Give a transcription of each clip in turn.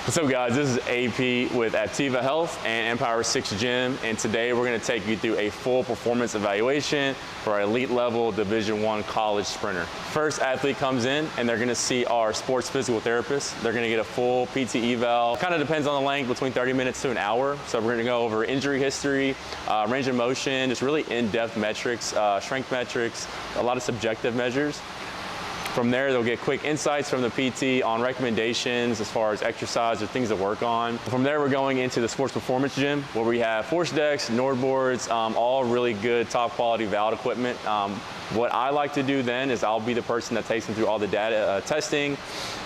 What's up guys, this is AP with Activa Health and Empower 6 Gym, and today we're going to take you through a full performance evaluation for our elite level Division I college sprinter. First athlete comes in and they're going to see our sports physical therapist. They're going to get a full PT eval. Kind of depends on the length, between 30 minutes to an hour. So we're going to go over injury history, range of motion, just really in-depth metrics, strength metrics, a lot of subjective measures. From there, they'll get quick insights from the PT on recommendations as far as exercise or things to work on. From there, we're going into the sports performance gym where we have force decks, Nord boards, all really good top quality valve equipment. What I like to do then is I'll be the person that takes them through all the data testing.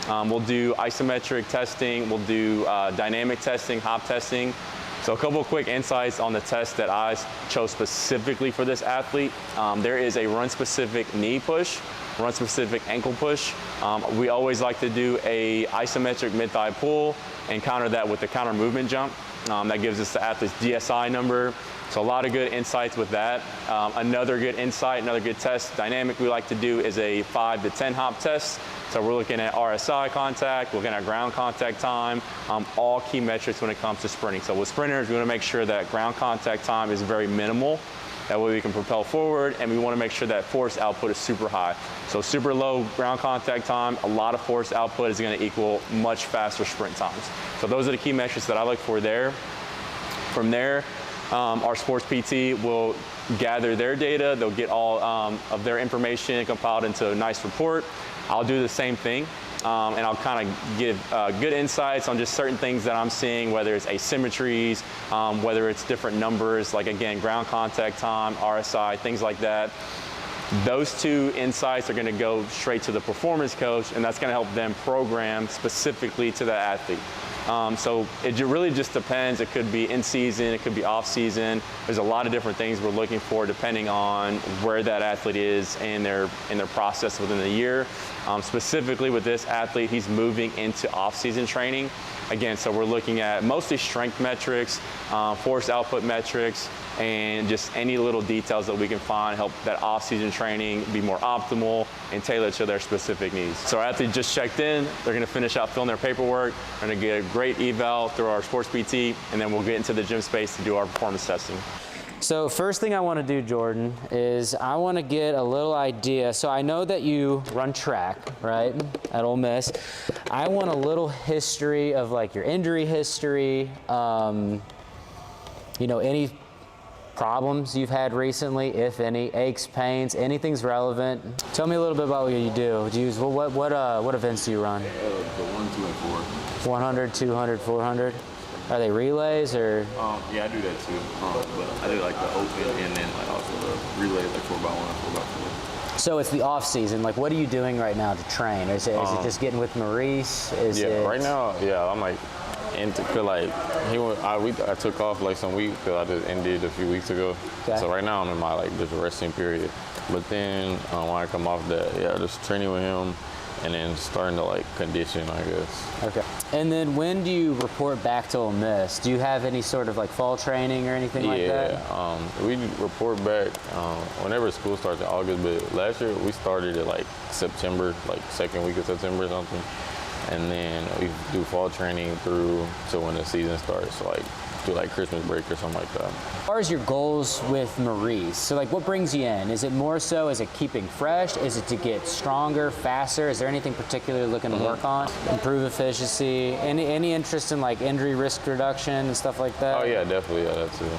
We'll do isometric testing, we'll do dynamic testing, hop testing. So a couple of quick insights on the test that I chose specifically for this athlete. There is a run-specific knee push, run-specific ankle push. We always like to do a isometric mid-thigh pull and counter that with the counter movement jump. That gives us the athlete's DSI number. So a lot of good insights with that. Another good insight, another good test dynamic we like to do is a 5 to 10 hop test. So we're looking at RSI contact, looking at ground contact time, all key metrics when it comes to sprinting. So with sprinters, we want to make sure that ground contact time is very minimal. That way we can propel forward, and we want to make sure that force output is super high. So super low ground contact time, a lot of force output is going to equal much faster sprint times. So those are the key metrics that I look for there. From there, our sports PT will gather their data. They'll get all of their information compiled into a nice report. I'll do the same thing. And I'll kind of give good insights on just certain things that I'm seeing, whether it's asymmetries, whether it's different numbers, like again, ground contact time, RSI, things like that. Those two insights are going to go straight to the performance coach, and that's going to help them program specifically to the athlete. So it really just depends. It could be in season, it could be off season. There's a lot of different things we're looking for depending on where that athlete is in their process within the year. Specifically with this athlete, he's moving into off-season training. Again, so we're looking at mostly strength metrics, force output metrics, and just any little details that we can find help that off-season training be more optimal and tailored to their specific needs. So our athlete just checked in. They're going to finish out filling their paperwork. They're going to get a great eval through our sports PT, and then we'll get into the gym space to do our performance testing. So first thing I want to do, Jordan, is I want to get a little idea. So I know that you run track, right, at Ole Miss. I want a little history of like your injury history, you know, any problems you've had recently, if any, aches, pains, anything's relevant. Tell me a little bit about what you do. Do you use, what events do you run? The 1, 2, and 4. 100, 200, 400? Are they relays or? Yeah, I do that too. But I do like the open and then like also the relays, like 4x1 and 4x4. So it's the off season. Like, what are you doing right now to train? Is it just getting with Maurice? Right now, I'm like into, cause like I took off like some weeks because I just ended a few weeks ago. Okay. So right now I'm in my like just resting period. But then when I come off that, just training with him. And then starting to like condition, I guess. Okay. And then when do you report back to Ole Miss? Do you have any sort of like fall training or anything like that? Yeah, we report back whenever school starts in August, but last year we started at like September, like second week of September or something. And then we do fall training through to when the season starts, like do like Christmas break or something like that. As far as your goals with Maurice, so like what brings you in? Is it more so, is it keeping fresh? Is it to get stronger, faster? Is there anything particular you're looking to work on? Improve efficiency? Any interest in like injury risk reduction and stuff like that? Oh yeah, definitely, that too.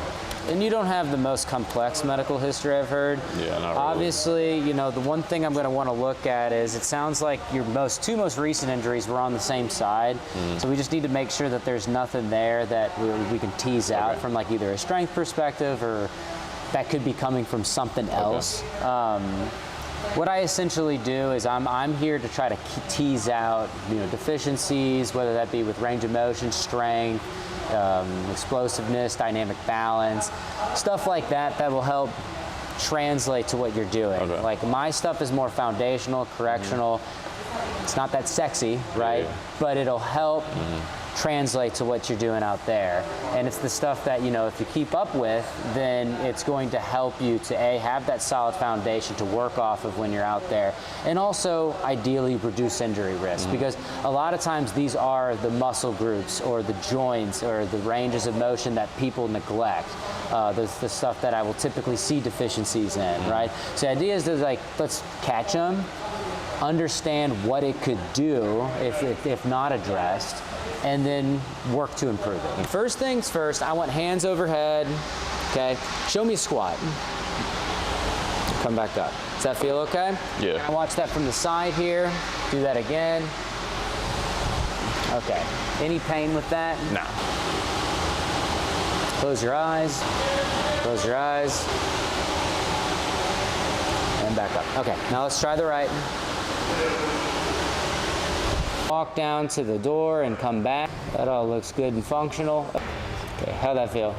And you don't have the most complex medical history, I've heard. Yeah, not really. Obviously, you know, the one thing I'm going to want to look at is it sounds like your two most recent injuries were on the same side. So we just need to make sure that there's nothing there that we can tease out from like either a strength perspective or that could be coming from something else. What I essentially do is I'm here to try to tease out, you know, deficiencies, whether that be with range of motion, strength, explosiveness, dynamic balance, stuff like that that will help translate to what you're doing. Okay. Like my stuff is more foundational, correctional. It's not that sexy, right? Yeah. But it'll help translate to what you're doing out there. And it's the stuff that, you know, if you keep up with, then it's going to help you to have that solid foundation to work off of when you're out there. And also, ideally, reduce injury risk. Because a lot of times these are the muscle groups or the joints or the ranges of motion that people neglect. The stuff that I will typically see deficiencies in, right? So the idea is to, like, let's catch them, understand what it could do if not addressed, and then work to improve it. First things first, I want hands overhead, okay? Show me a squat. Come back up. Does that feel okay? Yeah. I watch that from the side here. Do that again. Okay. Any pain with that? Nah. Close your eyes. Close your eyes. And back up. Okay, now let's try the right. Walk down to the door and come back. That all looks good and functional. Okay, how'd that feel?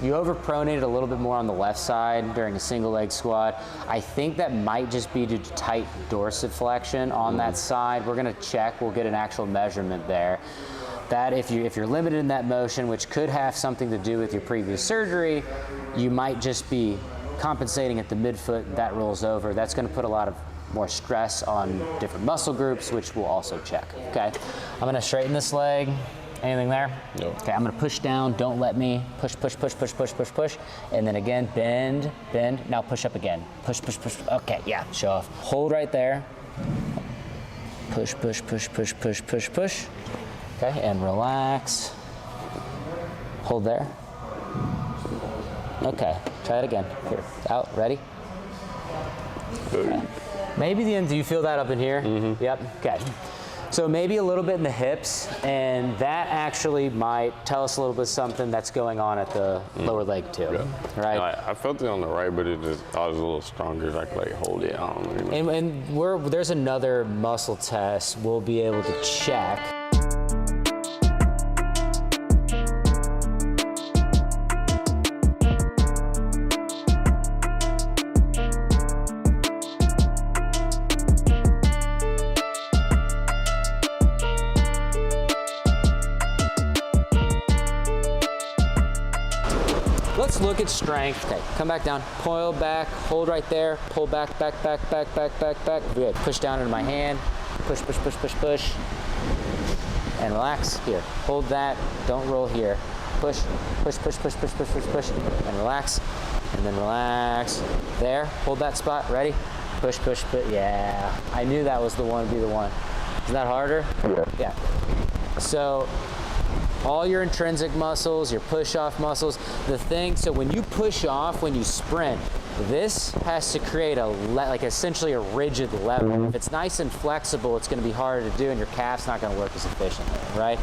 You overpronated a little bit more on the left side during a single leg squat. I think that might just be due to tight dorsiflexion on that side. We're gonna check, we'll get an actual measurement there. That if you're limited in that motion, which could have something to do with your previous surgery, you might just be compensating at the midfoot, that rolls over. That's gonna put a lot of more stress on different muscle groups, which we'll also check, okay? I'm gonna straighten this leg. Anything there? No. Okay, I'm gonna push down, don't let me. Push, push, push, push, push, push, push. And then again, bend, bend. Now push up again. Push, push, push. Okay, yeah, show off. Hold right there. Push, push, push, push, push, push, push. Okay, and relax. Hold there. Okay, try it again. Here, out, ready? Okay. Maybe the end, do you feel that up in here? Mm-hmm. Yep, okay. So maybe a little bit in the hips, and that actually might tell us a little bit something that's going on at the lower leg too, right? I felt it on the right, but I was a little stronger if I could like hold it. I don't know. And there's another muscle test we'll be able to check. Let's look at strength. Okay, come back down, pull back, hold right there, pull back, back, back, back, back, back, back. Good. Push down into my hand, push, push, push, push, push, and relax. Here, hold that, don't roll here. Push, push, push, push, push, push, push, push, and relax, and then relax. There, hold that spot, ready? Push, push, push, yeah. I knew that was the one to be the one. Isn't that harder? Yeah. So, all your intrinsic muscles, your push-off muscles, so when you push off, when you sprint, this has to create essentially a rigid lever. If it's nice and flexible, it's gonna be harder to do and your calf's not gonna work as efficiently, right?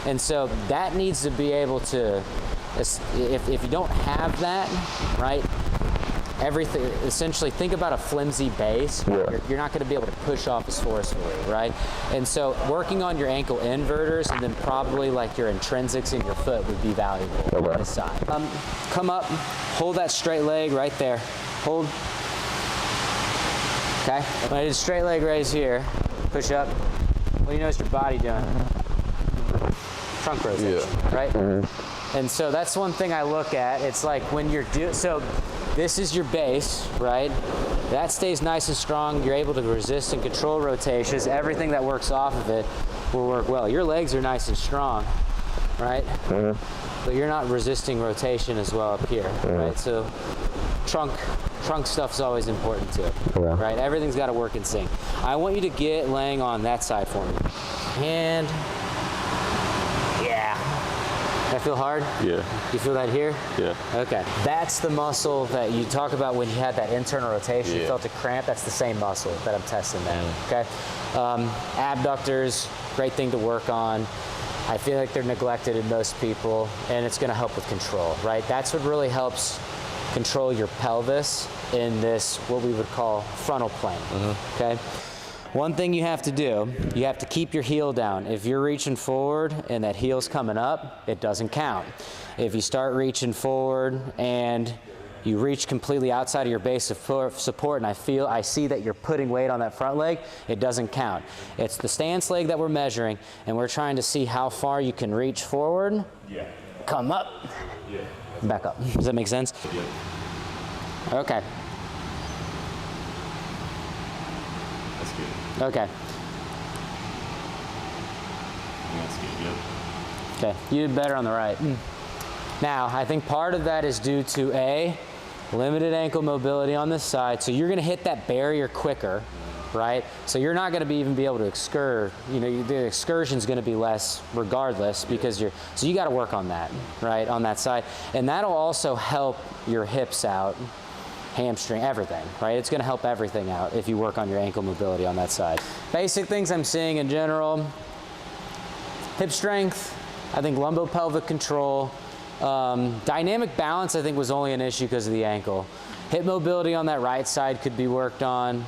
And so that needs to be able to, if you don't have that, right, everything, essentially think about a flimsy base. You're not going to be able to push off as forcefully, right? And so working on your ankle inverters and then probably like your intrinsics in your foot would be valuable on this side. Come up, hold that straight leg right there. Hold. Okay. When I do straight leg raise here, push up. What do you notice your body doing? Trunk rotation, right? Mm-hmm. And so that's one thing I look at. It's like when you're so this is your base, right? That stays nice and strong. You're able to resist and control rotations. Everything that works off of it will work well. Your legs are nice and strong, right? Mm-hmm. But you're not resisting rotation as well up here, right? So trunk stuff is always important too, right? Everything's got to work in sync. I want you to get laying on that side for me. Hand. That feel hard? Yeah. You feel that here? Yeah. Okay. That's the muscle that you talk about when you had that internal rotation. You felt a cramp. That's the same muscle that I'm testing there. Okay. Abductors, great thing to work on. I feel like they're neglected in most people, and it's going to help with control, right? That's what really helps control your pelvis in this, what we would call frontal plane. Okay. One thing you have to do, you have to keep your heel down. If you're reaching forward and that heel's coming up, it doesn't count. If you start reaching forward and you reach completely outside of your base of support, and I see that you're putting weight on that front leg, it doesn't count. It's the stance leg that we're measuring, and we're trying to see how far you can reach forward, come up, back up. Does that make sense? Okay. That's good. Okay. That's good, yep. Okay, you did better on the right. Now, I think part of that is due to A, limited ankle mobility on this side, so you're gonna hit that barrier quicker, right? So you're not gonna even be able to excurge, the excursion's gonna be less regardless because so you gotta work on that, right, on that side. And that'll also help your hips out, hamstring, everything, right? It's gonna help everything out if you work on your ankle mobility on that side. Basic things I'm seeing in general, hip strength, I think lumbopelvic control. Dynamic balance, I think, was only an issue because of the ankle. Hip mobility on that right side could be worked on.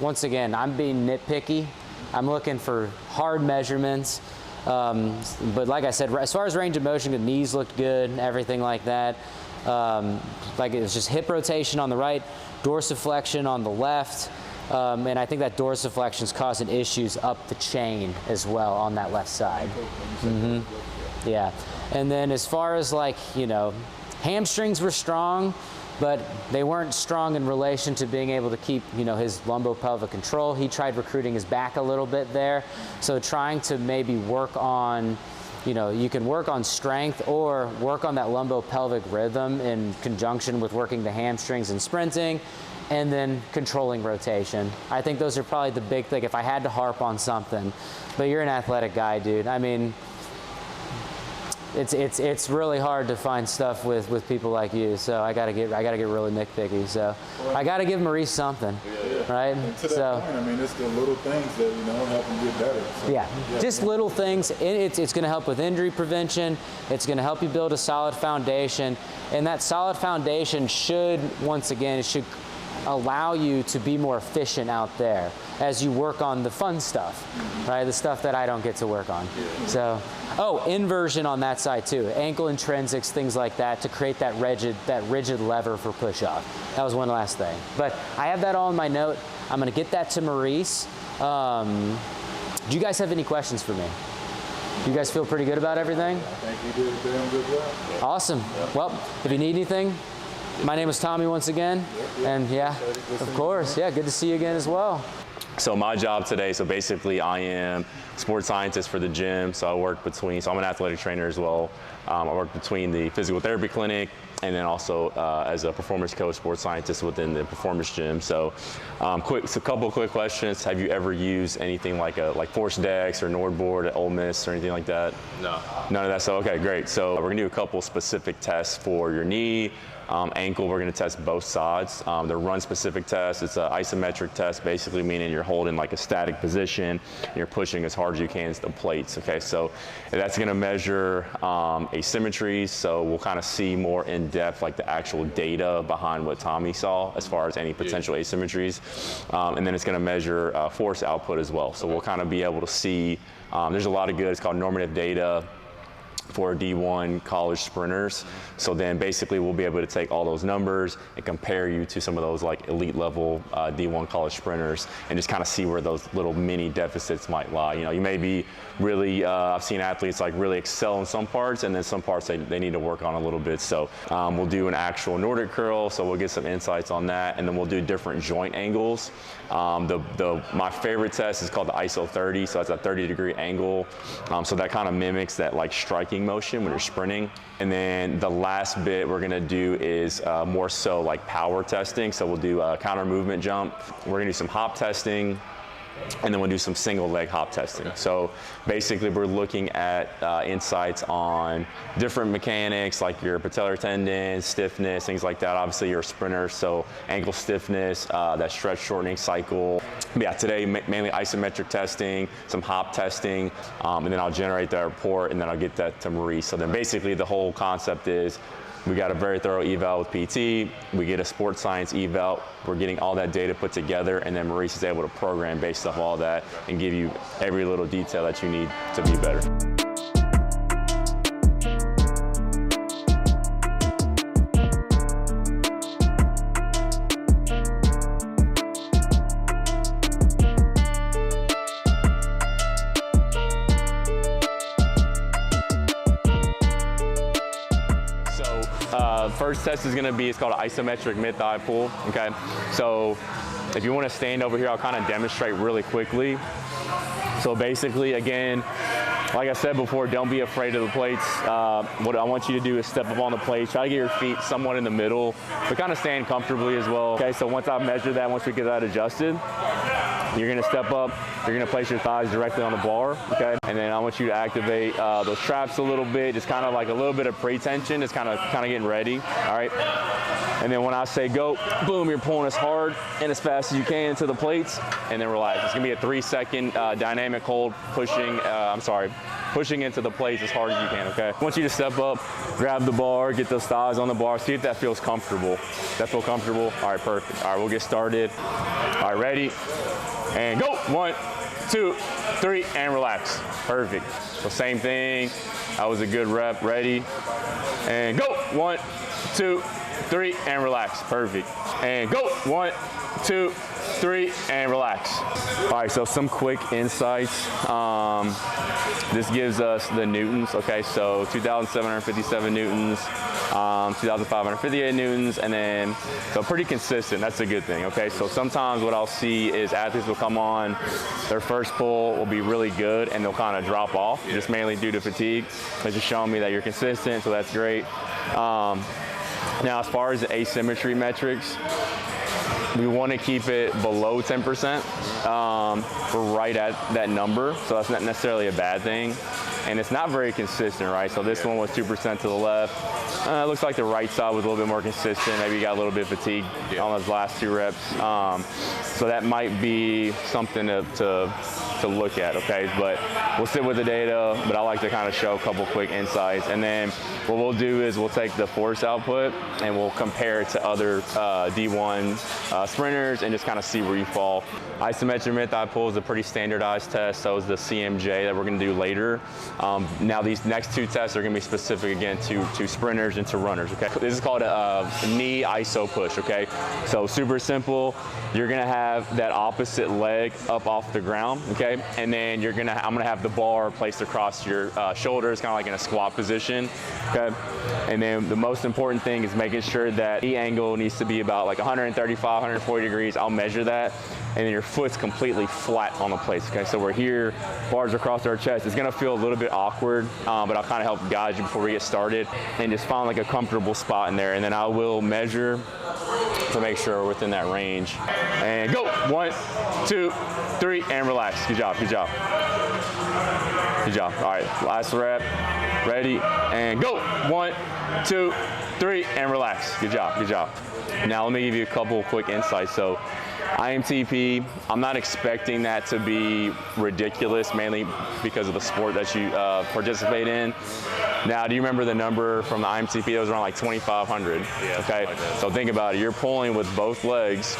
Once again, I'm being nitpicky. I'm looking for hard measurements. But like I said, as far as range of motion, the knees looked good, everything like that. Like it was just hip rotation on the right, dorsiflexion on the left. And I think that dorsiflexion is causing issues up the chain as well on that left side. Yeah. And then as far as hamstrings were strong, but they weren't strong in relation to being able to keep, his lumbopelvic control. He tried recruiting his back a little bit there. So trying to maybe work on, you can work on strength or work on that lumbopelvic rhythm in conjunction with working the hamstrings and sprinting, and then controlling rotation. I think those are probably the big thing if I had to harp on something. But you're an athletic guy, dude. I mean, it's really hard to find stuff with people like you. So I gotta get really nitpicky. So I gotta give Maurice something, right? And to that point, I mean, it's the little things that help him get better. So, yeah, just little things. It's gonna help with injury prevention. It's gonna help you build a solid foundation, and that solid foundation should, once again, it should allow you to be more efficient out there as you work on the fun stuff, right? The stuff that I don't get to work on. So, inversion on that side too. Ankle intrinsics, things like that, to create that rigid lever for push-off. That was one last thing. But I have that all in my note. I'm gonna get that to Maurice. Do you guys have any questions for me? You guys feel pretty good about everything? I think you did a damn good job. Awesome. Well, if you need anything, my name is Tommy once again, and of course, good to see you again as well. So my job today, so basically I am sports scientist for the gym. So I work so I'm an athletic trainer as well. I work between the physical therapy clinic and then also as a performance coach, sports scientist within the performance gym. So a couple quick questions. Have you ever used anything like Force Dex or Nordboard at Ole Miss or anything like that? No. None of that. So, okay, great. So we're gonna do a couple specific tests for your knee. Ankle, we're going to test both sides. The run specific test, it's an isometric test, basically meaning you're holding like a static position and you're pushing as hard as you can to the plates. Okay, so that's going to measure asymmetries. So we'll kind of see more in depth like the actual data behind what Tommy saw as far as any potential asymmetries. And then it's going to measure force output as well. So we'll kind of be able to see, there's a lot of good, it's called normative data for D1 college sprinters. So then basically we'll be able to take all those numbers and compare you to some of those like elite level D1 college sprinters and just kind of see where those little mini deficits might lie. You may be really, I've seen athletes like really excel in some parts and then some parts they need to work on a little bit. So we'll do an actual Nordic curl, so we'll get some insights on that, and then we'll do different joint angles. My favorite test is called the ISO 30, so it's a 30-degree angle. So that kind of mimics that like striking motion when you're sprinting. And then the last bit we're gonna do is more so like power testing. So we'll do a counter movement jump. We're gonna do some hop testing, and then we'll do some single leg hop testing. So basically we're looking at insights on different mechanics like your patellar tendon, stiffness, things like that. Obviously you're a sprinter, so ankle stiffness, that stretch shortening cycle. But yeah, today mainly isometric testing, some hop testing, and then I'll generate that report and then I'll get that to Maurice. So then basically the whole concept is we got a very thorough eval with PT, we get a sports science eval, we're getting all that data put together, and then Maurice is able to program based off all that and give you every little detail that you need to be better. First test is gonna be, it's called an isometric mid-thigh pull, okay? So if you wanna stand over here, I'll kind of demonstrate really quickly. So basically, again, like I said before, don't be afraid of the plates. What I want you to do is step up on the plate, try to get your feet somewhat in the middle, but kind of stand comfortably as well. Okay, so once I've measured that, once we get that adjusted, you're gonna step up, you're gonna place your thighs directly on the bar, okay? And then I want you to activate those traps a little bit, just kind of like a little bit of pre-tension, just kind of getting ready, all right? And then when I say go, boom, you're pulling as hard and as fast as you can into the plates, and then relax. It's gonna be a 3-second dynamic hold, pushing into the plates as hard as you can, okay? I want you to step up, grab the bar, get those thighs on the bar, see if that feels comfortable. Does that feel comfortable? All right, perfect. All right, we'll get started. All right, ready? And go. 1, 2, 3, and relax. Perfect. So same thing. That was a good rep. Ready? And go. 1, 2, 3, and relax. Perfect. And go. 1, 2, 3, and relax. All right, so some quick insights. This gives us the newtons, okay? So 2,757 newtons, 2,558 newtons, and then, so pretty consistent. That's a good thing, okay? So sometimes what I'll see is athletes will come on, their first pull will be really good, and they'll kind of drop off, just mainly due to fatigue. It's just showing me that you're consistent, so that's great. Now, as far as the asymmetry metrics, we want to keep it below 10%. We're right at that number, so that's not necessarily a bad thing. And it's not very consistent, right? So this one was 2% to the left. It looks like the right side was a little bit more consistent. Maybe you got a little bit of fatigue on those last 2 reps. So that might be something to look at, okay? But we'll sit with the data, but I like to kind of show a couple quick insights. And then what we'll do is we'll take the force output and we'll compare it to other D1 sprinters and just kind of see where you fall. Isometric mid-thigh pull is a pretty standardized test. So is the CMJ that we're gonna do later. Now these next 2 tests are gonna be specific again to sprinters and to runners, okay? This is called a knee iso push, okay? So super simple. You're gonna have that opposite leg up off the ground, okay? And then I'm gonna have the bar placed across your shoulders, kind of like in a squat position, okay? And then the most important thing is making sure that knee angle needs to be about like 135, 140 degrees. I'll measure that. And then your foot's completely flat on the plates, okay? So we're here, bars across our chest. It's gonna feel a little bit awkward, but I'll kind of help guide you before we get started and just find like a comfortable spot in there. And then I will measure to make sure we're within that range. And go. 1, 2, 3, and relax. Good job, good job. Good job. All right, last rep. Ready, and go. 1, 2, 3, and relax. Good job, good job. Now let me give you a couple quick insights. So IMTP, I'm not expecting that to be ridiculous, mainly because of the sport that you participate in. Now, do you remember the number from the IMTP? It was around like 2,500. Yeah, okay, so think about it. You're pulling with both legs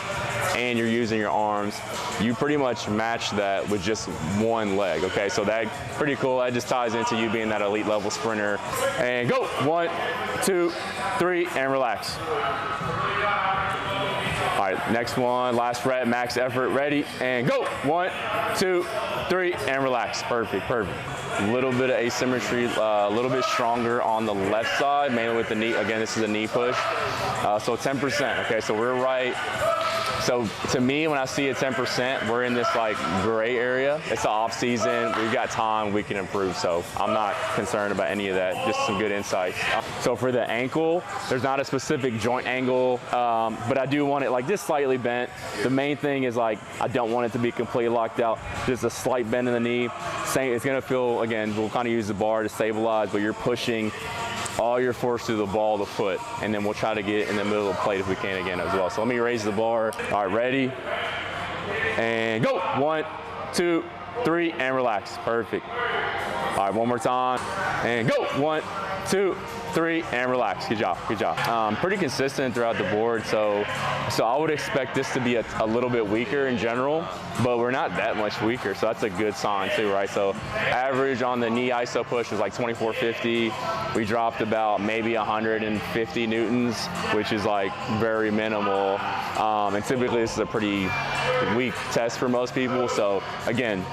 and you're using your arms. You pretty much match that with just one leg, okay? So that's pretty cool. That just ties into you being that elite level sprinter. And go. 1, 2, 3, and relax. All right, next one, last rep, max effort, ready, and go. 1, 2, 3, and relax. Perfect, perfect. A little bit of asymmetry, a little bit stronger on the left side, mainly with the knee. Again, this is a knee push. So 10%, okay, so we're right. So to me, when I see a 10%, we're in this like gray area. It's the off season. We've got time. We can improve. So I'm not concerned about any of that. Just some good insights. So for the ankle, there's not a specific joint angle, but I do want it like just slightly bent. The main thing is like I don't want it to be completely locked out. Just a slight bend in the knee. It's gonna feel, again, we'll kind of use the bar to stabilize, but you're pushing all your force through the ball of the foot, and then we'll try to get in the middle of the plate if we can again as well. So let me raise the bar. All right, ready, and go. 1, 2, 3, and relax. Perfect. All right, one more time, and go. 1, 2, 3, and relax. Good job, good job. Pretty consistent throughout the board, so I would expect this to be a little bit weaker in general, but we're not that much weaker, so that's a good sign too, right? So average on the knee iso push is like 2450. We dropped about maybe 150 newtons, which is like very minimal, and typically this is a pretty weak test for most people. So again,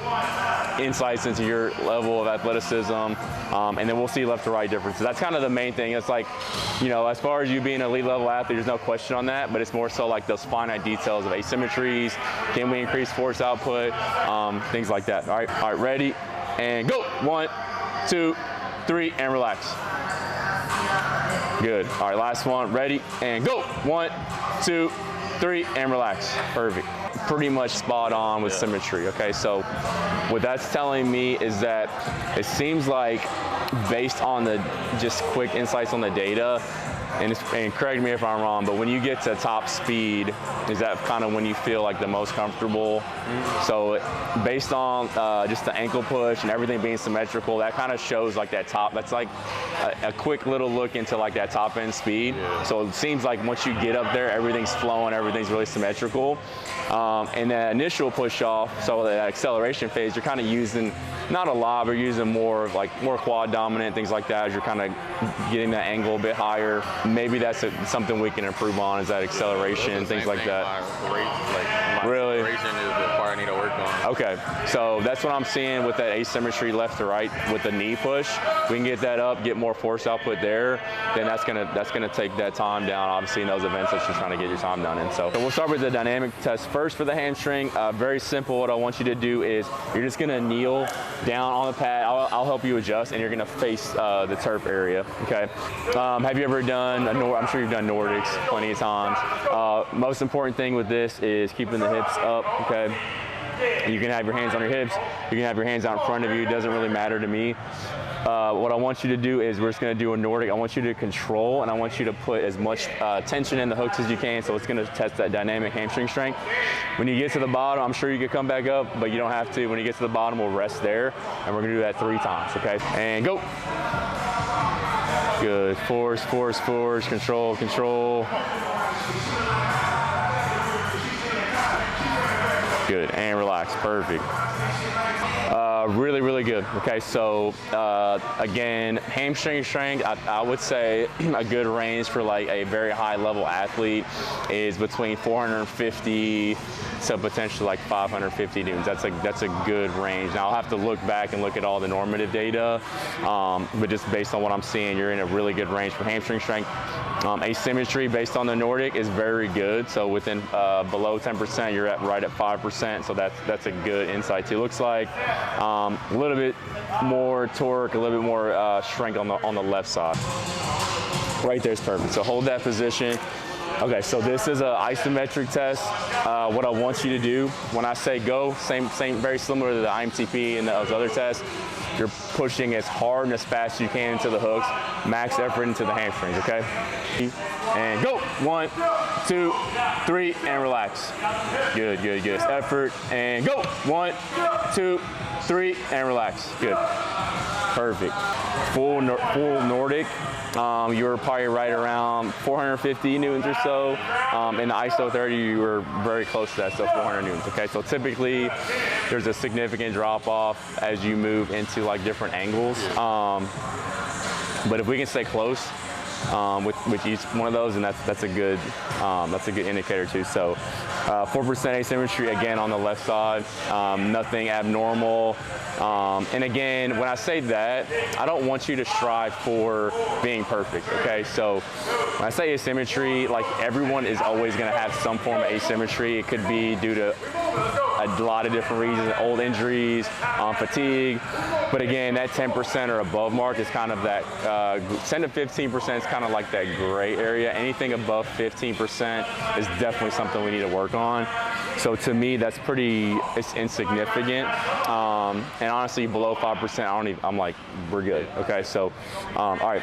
insights into your level of athleticism, and then we'll see left to right differences. That's kind of the main thing. It's like, you know, as far as you being an elite level athlete, there's no question on that, but it's more so like those finite details of asymmetries. Can we increase force output? Things like that. All right, ready, and go. 1, 2, 3, and relax. Good. All right, last one. Ready, and go. 1, 2, 3, and relax. Perfect. Pretty much spot on with symmetry. Okay, so what that's telling me is that it seems like, based on the just quick insights on the data, and correct me if I'm wrong, but when you get to top speed, is that kind of when you feel like the most comfortable? So based on just the ankle push and everything being symmetrical, that kind of shows like that top, that's like a quick little look into like that top end speed. So it seems like once you get up there, everything's flowing, everything's really symmetrical. And that initial push off, so that acceleration phase, you're kind of using not a lot, but using more quad dominant, things like that, as you're kind of getting that angle a bit higher. Maybe that's something we can improve on, is that acceleration, things like that. My Really? acceleration is the part I need to work on. Okay, so that's what I'm seeing with that asymmetry left to right with the knee push. We can get that up, get more force output there, then that's gonna take that time down, obviously, in those events that you're trying to get your time done in. So we'll start with the dynamic test first for the hamstring. Very simple. What I want you to do is you're just gonna kneel down on the pad. I'll help you adjust, and you're gonna face the turf area, okay? Have you ever done, I'm sure you've done Nordics plenty of times. Most important thing with this is keeping the hips up, okay? You can have your hands on your hips, you can have your hands out in front of you, it doesn't really matter to me. What I want you to do is we're just gonna do a Nordic. I want you to control, and I want you to put as much tension in the hooks as you can, so it's gonna test that dynamic hamstring strength. When you get to the bottom, I'm sure you could come back up, but you don't have to. When you get to the bottom, we'll rest there, and we're gonna do that 3 times, okay? And go. Good, force, force, force, control, control. Good, and relax, perfect. Really, really good. Okay, so again, hamstring strength, I would say a good range for like a very high level athlete is between 450 to potentially like 550 newtons. That's a good range. Now I'll have to look back and look at all the normative data, but just based on what I'm seeing, you're in a really good range for hamstring strength. Asymmetry based on the Nordic is very good. So within below 10%, you're right at 5%. So that's a good insight too. Looks like a little bit more torque, a little bit more strength on the left side. Right there's perfect. So hold that position. Okay, so this is an isometric test. What I want you to do when I say go, same, very similar to the IMTP and those other tests. You're pushing as hard and as fast as you can into the hooks, max effort into the hamstrings, okay? And go, 1, 2, 3, and relax. Good, good, good. Effort, and go, 1, 2, 3, and relax. Good, perfect. Full Nordic. You were probably right around 450 newtons or so. In the ISO 30, you were very close to that, so 400 newtons, okay? So typically, there's a significant drop off as you move into like different angles. But if we can stay close with each one of those, and that's a good indicator too. So 4% asymmetry again on the left side, nothing abnormal. And again, when I say that, I don't want you to strive for being perfect, okay? So when I say asymmetry, like everyone is always gonna have some form of asymmetry. It could be due to a lot of different reasons, old injuries, fatigue. But again, that 10% or above mark is kind of that, 10 to 15% is kind of like that gray area. Anything above 15% is definitely something we need to work on. So to me, that's it's insignificant. And honestly, below 5%, I'm like, we're good, okay? So, all right,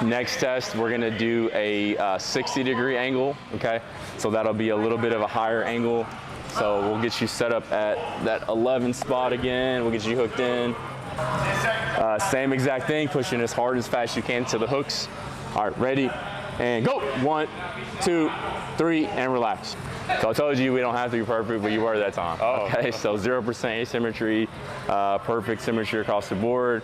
next test, we're gonna do a 60-degree angle, okay? So that'll be a little bit of a higher angle. So we'll get you set up at that 11 spot again. We'll get you hooked in. Same exact thing, pushing as hard as fast as you can to the hooks. All right, ready, and go. 1, 2, 3, and relax. So I told you we don't have to be perfect, but you were that time. Oh. Okay, so 0% asymmetry, perfect symmetry across the board.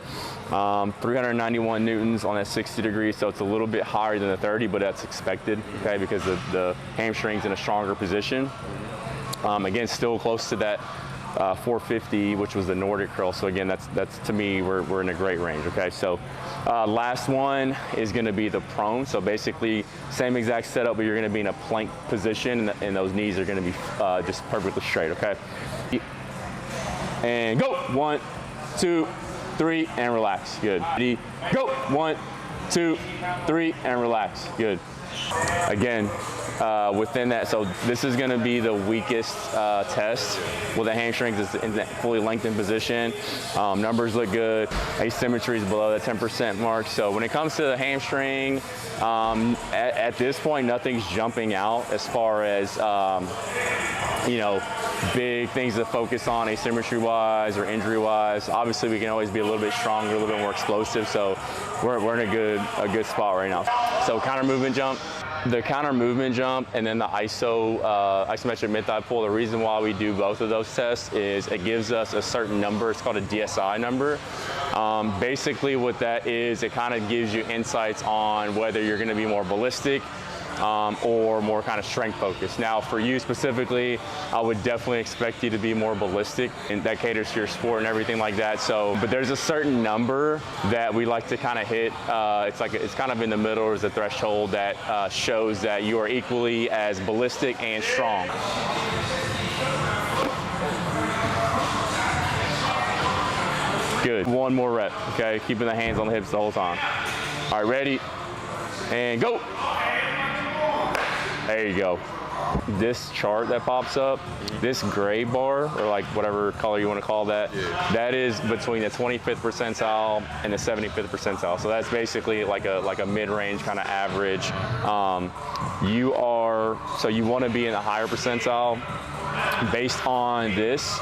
391 newtons on that 60 degrees, so it's a little bit higher than the 30, but that's expected, okay, because the hamstring's in a stronger position. Again, still close to that 450, which was the Nordic curl. So again, that's to me, we're in a great range. Okay, so last one is going to be the prone. So basically, same exact setup, but you're going to be in a plank position, and those knees are going to be just perfectly straight. Okay, and go. 1, 2, 3, and relax. Good. Ready? Go. 1, 2, 3, and relax. Good. Again, within that, so this is going to be the weakest test with the hamstrings. It's in that fully lengthened position. Numbers look good. Asymmetry is below the 10% mark. So when it comes to the hamstring, at this point, nothing's jumping out as far as big things to focus on asymmetry-wise or injury-wise. Obviously, we can always be a little bit stronger, a little bit more explosive. So we're in a good spot right now. So counter movement jump. The counter movement jump and then the isometric mid-thigh pull, the reason why we do both of those tests is it gives us a certain number. It's called a DSI number. Basically what that is, it kind of gives you insights on whether you're going to be more ballistic or more kind of strength focused. Now for you specifically, I would definitely expect you to be more ballistic, and that caters to your sport and everything like that. So, but there's a certain number that we like to kind of hit. It's kind of in the middle, or is a threshold that shows that you are equally as ballistic and strong. Good. One more rep, okay? Keeping the hands on the hips the whole time. All right, ready? And go. There you go. This chart that pops up, this gray bar, or like whatever color you want to call that, that is between the 25th percentile and the 75th percentile. So that's basically like a mid-range kind of average. You want to be in the higher percentile. Based on this,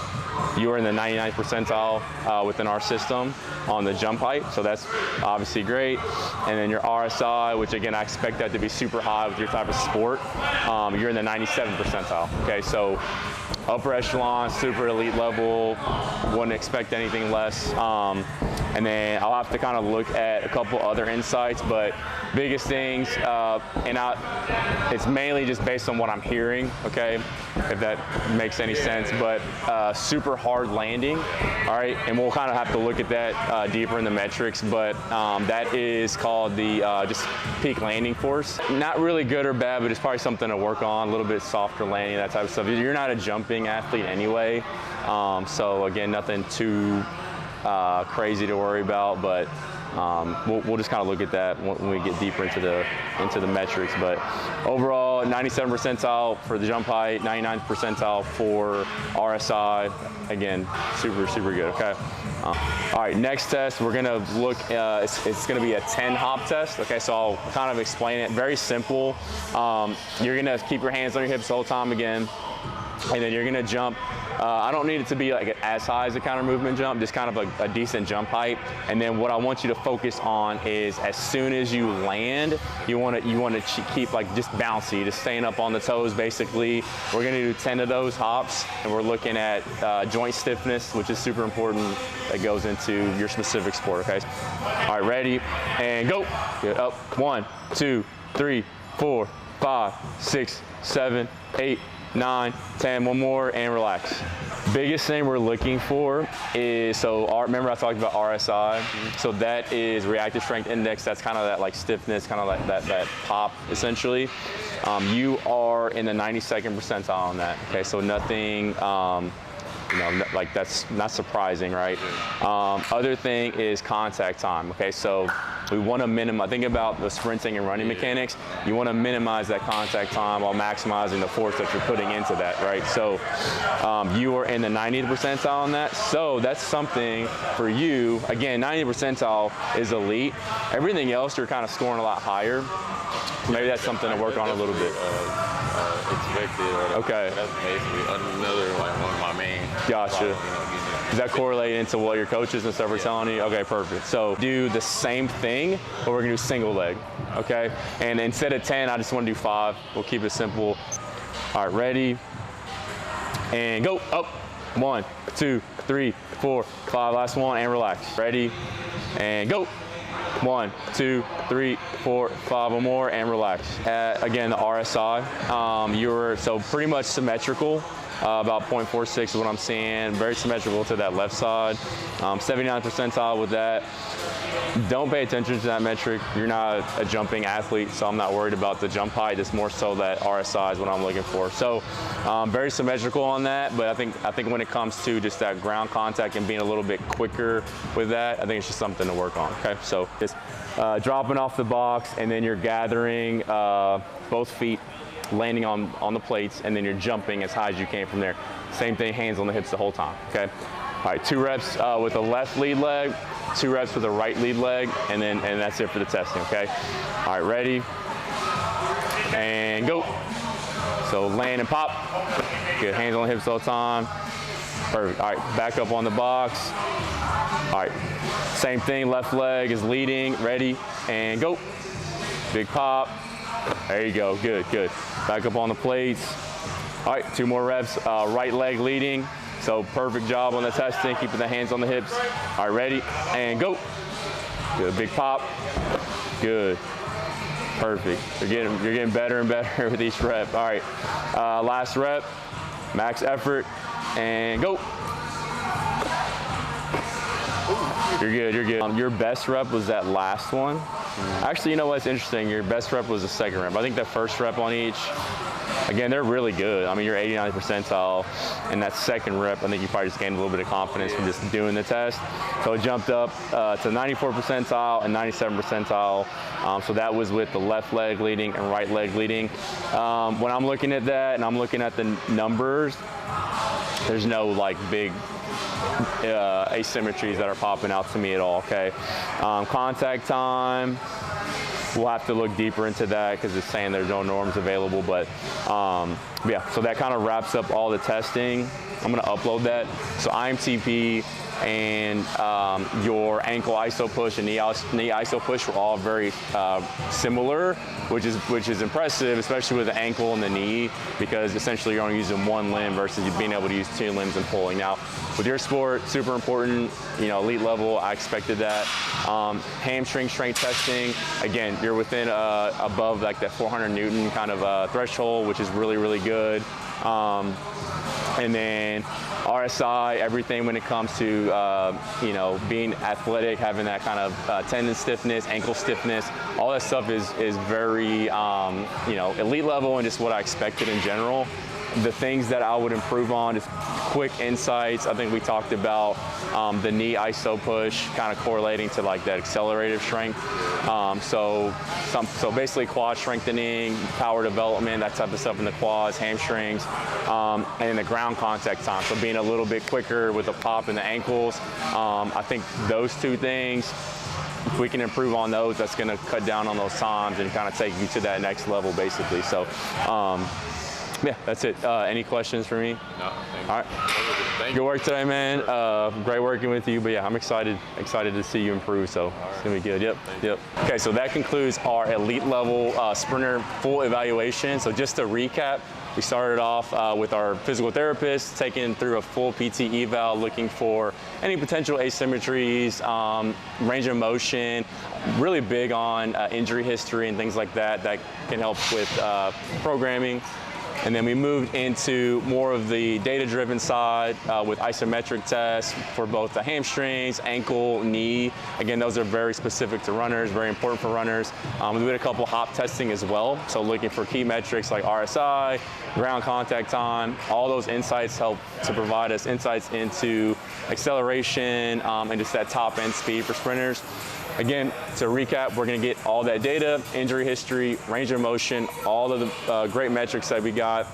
you are in the 99th percentile within our system on the jump height, so that's obviously great. And then your RSI, which again, I expect that to be super high with your type of sport, you're in the 97th percentile. Okay, so upper echelon, super elite level, wouldn't expect anything less. And then I'll have to kind of look at a couple other insights, but biggest things, it's mainly just based on what I'm hearing, okay, if that makes any sense, but super hard landing, all right, and we'll kind of have to look at that deeper in the metrics, but that is called the just peak landing force. Not really good or bad, but it's probably something to work on, a little bit softer landing, that type of stuff. You're not a jumping athlete anyway, so again, nothing too crazy to worry about, but we'll just kind of look at that when we get deeper into the metrics. But overall, 97th percentile for the jump height, 99th percentile for RSI. Again, super good. Okay. All right, next test, we're gonna look. It's gonna be a 10 hop test. Okay, so I'll kind of explain it. Very simple. You're gonna keep your hands on your hips the whole time again, and then you're gonna jump. I don't need it to be like as high as a counter movement jump, just kind of a decent jump height. And then what I want you to focus on is as soon as you land, you want to keep like just bouncy, just staying up on the toes basically. We're gonna do 10 of those hops, and we're looking at joint stiffness, which is super important. That goes into your specific sport, okay? All right, ready, and go. Good, up, 1, 2, 3, 4, 5, 6, 7, 8, 9, 10, one more, and relax. Biggest thing we're looking for is, remember I talked about RSI? So that is reactive strength index. That's kind of that like stiffness, kind of like that pop essentially. You are in the 92nd percentile on that, okay? So nothing, like that's not surprising, right? Other thing is contact time, okay? So we want to minimize, think about the sprinting and running mechanics. You want to minimize that contact time while maximizing the force that you're putting into that, right? So you are in the 90th percentile on that. So that's something for you. Again, 90th percentile is elite. Everything else, you're kind of scoring a lot higher. So maybe that's something to work on a little bit. Expected. Okay. That's basically another one of my main. Gotcha. Does that correlate into what your coaches and stuff are telling you? Okay, perfect. So do the same thing, but we're gonna do single leg, okay? And instead of 10, I just wanna do 5. We'll keep it simple. All right, ready, and go, up. 1, 2, 3, 4, 5, last one, and relax. Ready, and go. 1, 2, 3, 4, 5, one more, and relax. Again, the RSI, you're so pretty much symmetrical. about 0.46 is what I'm seeing. Very symmetrical to that left side. 79th percentile with that. Don't pay attention to that metric. You're not a jumping athlete, so I'm not worried about the jump height. It's more so that RSI is what I'm looking for. So very symmetrical on that, but I think when it comes to just that ground contact and being a little bit quicker with that, I think it's just something to work on, okay? So just dropping off the box, and then you're gathering both feet, landing on the plates, and then you're jumping as high as you can from there. Same thing, hands on the hips the whole time, okay? All right, 2 reps with the left lead leg, 2 reps with the right lead leg, and that's it for the testing, okay? All right, ready, and go. So land and pop. Good, hands on the hips all the time. Perfect, all right, back up on the box. All right, same thing, left leg is leading, ready, and go. Big pop. There you go, good, good. Back up on the plates. All right, 2 more reps, right leg leading. So perfect job on the testing, keeping the hands on the hips. All right, ready, and go. Good, big pop. Good, perfect. You're getting better and better with each rep. All right, last rep, max effort, and go. You're good, you're good. Your best rep was that last one. Actually, you know what's interesting? Your best rep was the second rep. I think the first rep on each, again, they're really good. I mean, you're 89th percentile, and that second rep, I think you probably just gained a little bit of confidence from just doing the test. So it jumped up to 94 percentile and 97 percentile. So that was with the left leg leading and right leg leading. When I'm looking at that and I'm looking at the numbers, there's no like big asymmetries that are popping out to me at all, okay? Contact time, we'll have to look deeper into that because it's saying there's no norms available, but yeah, so that kind of wraps up all the testing. I'm gonna upload that. So IMTP and your ankle iso push and knee iso push were all very similar, which is impressive, especially with the ankle and the knee, because essentially you're only using one limb versus you being able to use 2 limbs and pulling. Now, with your sport, super important, you know, elite level, I expected that. Hamstring strength testing, again, you're within above like that 400 Newton kind of threshold, which is really, really good. And then RSI, everything when it comes to, you know, being athletic, having that kind of tendon stiffness, ankle stiffness, all that stuff is very, you know, elite level and just what I expected in general. The things that I would improve on is quick insights. I think we talked about the knee iso push kind of correlating to like that accelerative strength. So basically quad strengthening, power development, that type of stuff in the quads, hamstrings, and the ground contact time. So being a little bit quicker with the pop in the ankles. I think those 2 things, if we can improve on those, that's going to cut down on those times and kind of take you to that next level, basically. So, yeah, that's it. Any questions for me? No, thank you. All right. Thank Good work today, man. Great working with you. But yeah, I'm excited to see you improve. So it's gonna be good. Yep. Yep. Okay, so that concludes our elite level sprinter full evaluation. So just to recap, we started off with our physical therapist, taking through a full PT eval, looking for any potential asymmetries, range of motion, really big on injury history and things like that can help with programming. And then we moved into more of the data-driven side with isometric tests for both the hamstrings, ankle, knee. Again, those are very specific to runners, very important for runners. We did a couple hop testing as well. So looking for key metrics like RSI, ground contact time, all those insights help to provide us insights into acceleration and just that top end speed for sprinters. Again, to recap, we're going to get all that data, injury history, range of motion, all of the great metrics that we got,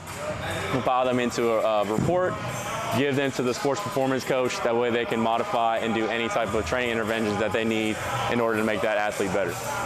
compile them into a report, give them to the sports performance coach. That way they can modify and do any type of training interventions that they need in order to make that athlete better.